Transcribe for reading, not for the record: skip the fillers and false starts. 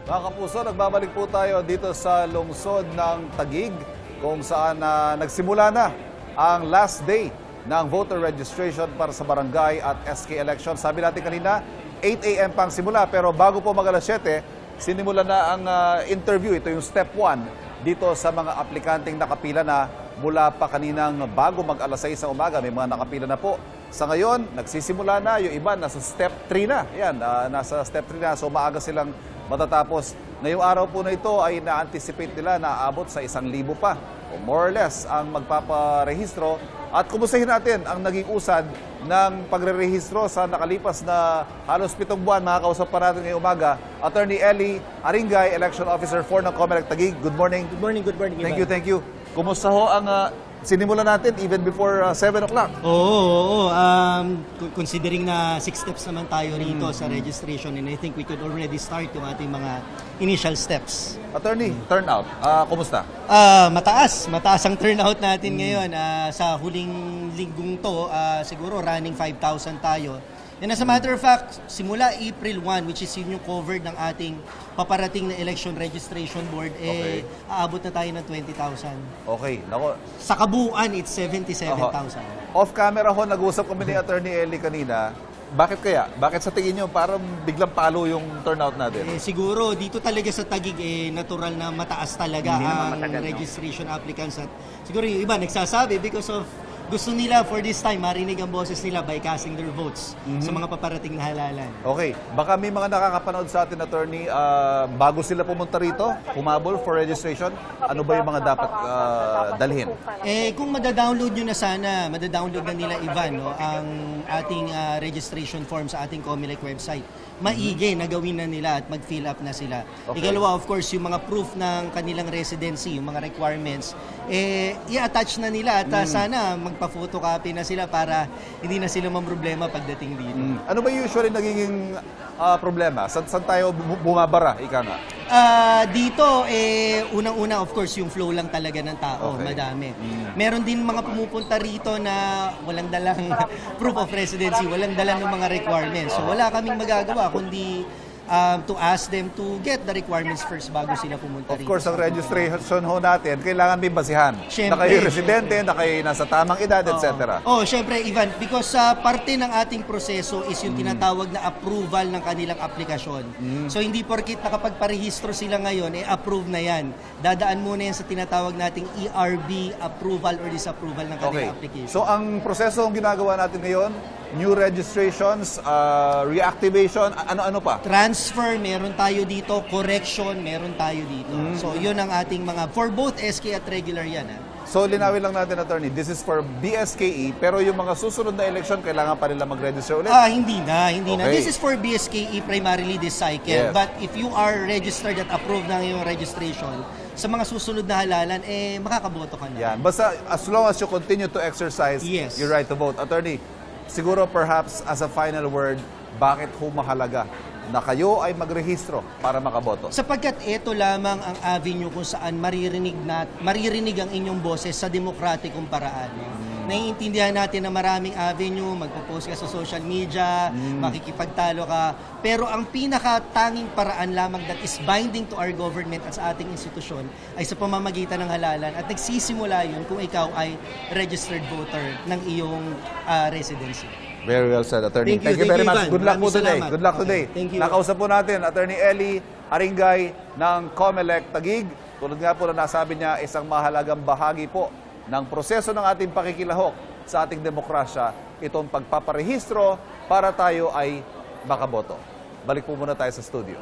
Mga kapuso, nagbabalik po tayo dito sa lungsod ng Taguig kung saan nagsimula na ang last day ng voter registration para sa barangay at SK election. Sabi natin kanina, 8 a.m. pang simula pero bago po mag-alas 7, sinimula na ang interview. Ito yung step 1 dito sa mga aplikanteng nakapila na mula pa kaninang bago mag-alas 6 ng umaga. May mga nakapila na po. Sa ngayon, nagsisimula na. Yung iba, nasa step 3 na. Yan, nasa step 3 na. So maaga silang matatapos. Ngayong araw po na ito ay na-anticipate nila na aabot sa 1,000 pa o more or less ang magpaparehistro. At kumustahin natin ang naging usad ng pagrerehistro sa nakalipas na halos 7 buwan. Makakausap pa natin ngayong umaga, Attorney Ellie Aringay, Election Officer 4 ng COMELEC Taguig. Good morning. Good morning, good morning. Thank you. Kumusta ho ang sinimula natin even before 7 o'clock? Oo. Considering na 6 steps naman tayo rito sa registration, and I think we could already start yung ating mga initial steps. Attorney, turnout, kumusta? Mataas ang turnout natin ngayon. Sa huling linggong to, siguro running 5,000 tayo. And as a matter of fact, simula April 1, which is yun yung covered ng ating paparating na election registration board, aabot na tayo ng 20,000. Okay, nako. Sa kabuuan, it's 77,000. Off-camera ho, nag-usap kami ni Attorney Ellie kanina. Bakit kaya? Bakit sa tingin nyo parang biglang palo yung turnout natin? Siguro, dito talaga sa Taguig, natural na mataas talaga ang registration applicants. At siguro yung iba nagsasabi because of gusto nila for this time marinig ang boses nila by casting their votes sa mga paparating na halalan. Okay, baka may mga nakakapanood sa atin, Attorney, bago sila pumunta rito, humabol for registration, ano ba yung mga dapat dalhin? Kung madadownload nyo na sana, madadownload na nila, Ivan, no, ang ating registration form sa ating COMELEC website. Maigi na gawin na nila at mag-fill up na sila. Okay. Ikalawa, of course, yung mga proof ng kanilang residency, yung mga requirements, i-attach na nila at sana magpa-photocopy na sila para hindi na sila mamroblema pagdating dito. Ano ba usually nagiging problema? Saan tayo bumabara, ika nga? Dito, unang-una, of course, yung flow lang talaga ng tao, madami. Meron din mga pumupunta rito na walang dalang proof of residency, walang dalang ng mga requirements. So wala kaming magagawa kundi to ask them to get the requirements first bago sila pumunta rito. Of course, ang registration ho natin, kailangan may basihan. Siyempre, na kayo residente, na kayo nasa tamang edad, etc. Syempre, Ivan, because parte ng ating proseso is yung tinatawag na approval ng kanilang aplikasyon. So, hindi porkit nakapagparehistro sila ngayon, approve na yan. Dadaan muna yan sa tinatawag nating ERB approval or disapproval ng kanilang application. So, ang proseso ang ginagawa natin ngayon, new registrations, reactivation, ano-ano pa? Transfer, meron tayo dito. Correction, meron tayo dito. So, yun ang ating mga, for both SK at regular yan. So, linawin lang natin, Attorney, this is for BSKE, pero yung mga susunod na election, kailangan pa nila mag-register ulit? Hindi na. This is for BSKE primarily this cycle. Yes. But if you are registered at approved ng iyong registration, sa mga susunod na halalan, makakaboto ka na. Yan. Basta, as long as you continue to exercise your right to vote. Attorney, siguro perhaps as a final word, bakit ho mahalaga na kayo ay magrehistro para makaboto? Sapagkat ito lamang ang avenue kung saan maririnig ang inyong boses sa demokratikong paraan. Naiintindihan natin na maraming avenue, magpo-post ka sa social media, makikipagtalo ka, pero ang pinakatanging paraan lamang that is binding to our government at sa ating institusyon ay sa pamamagitan ng halalan at nagsisimula yun kung ikaw ay registered voter ng iyong residency. Very well said, Attorney. Thank you very much. Ivan. Good luck po today. Salamat. Good luck today. Thank you. Nakausap po natin, Attorney Ellie Aringay ng COMELEC Taguig. Tulad nga po na nasabi niya, isang mahalagang bahagi po ng proseso ng ating pakikilahok sa ating demokrasya, itong pagpaparehistro para tayo ay makaboto. Balik po muna tayo sa studio.